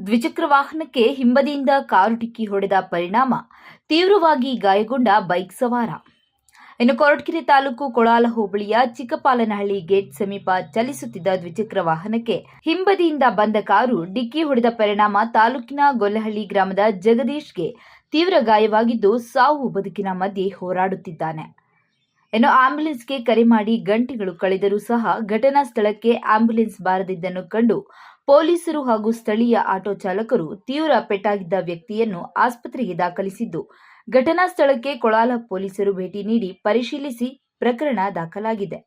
ದ್ವಿಚಕ್ರ ವಾಹನಕ್ಕೆ ಹಿಂಬದಿಯಿಂದ ಕಾರು ಡಿಕ್ಕಿ ಹೊಡೆದ ಪರಿಣಾಮ ತೀವ್ರವಾಗಿ ಗಾಯಗೊಂಡ ಬೈಕ್ ಸವಾರ. ಇನ್ನು ಕೊರಟಗೆರೆ ತಾಲೂಕು ಕೊಳಾಲ ಹೋಬಳಿಯ ಚಿಕ್ಕಪಾಲನಹಳ್ಳಿ ಗೇಟ್ ಸಮೀಪ ಚಲಿಸುತ್ತಿದ್ದ ದ್ವಿಚಕ್ರ ವಾಹನಕ್ಕೆ ಹಿಂಬದಿಯಿಂದ ಬಂದ ಕಾರು ಡಿಕ್ಕಿ ಹೊಡೆದ ಪರಿಣಾಮ ತಾಲೂಕಿನ ಗೊಲ್ಲಹಳ್ಳಿ ಗ್ರಾಮದ ಜಗದೀಶ್ಗೆ ತೀವ್ರ ಗಾಯವಾಗಿದ್ದು ಸಾವು ಬದುಕಿನ ಮಧ್ಯೆ ಹೋರಾಡುತ್ತಿದ್ದಾನೆ. ಇನ್ನು ಆಂಬ್ಯುಲೆನ್ಸ್ಗೆ ಕರೆ ಮಾಡಿ ಗಂಟೆಗಳು ಕಳೆದರೂ ಸಹ ಘಟನಾ ಸ್ಥಳಕ್ಕೆ ಆಂಬ್ಯುಲೆನ್ಸ್ ಬಾರದಿದ್ದನ್ನು ಕಂಡು ಪೊಲೀಸರು ಹಾಗೂ ಸ್ಥಳೀಯ ಆಟೋ ಚಾಲಕರು ತೀವ್ರ ಪೆಟ್ಟಾಗಿದ್ದ ವ್ಯಕ್ತಿಯನ್ನು ಆಸ್ಪತ್ರೆಗೆ ದಾಖಲಿಸಿದ್ದು, ಘಟನಾ ಸ್ಥಳಕ್ಕೆ ಕೊಳಾಲ ಪೊಲೀಸರು ಭೇಟಿ ನೀಡಿ ಪರಿಶೀಲಿಸಿ ಪ್ರಕರಣ ದಾಖಲಾಗಿದೆ.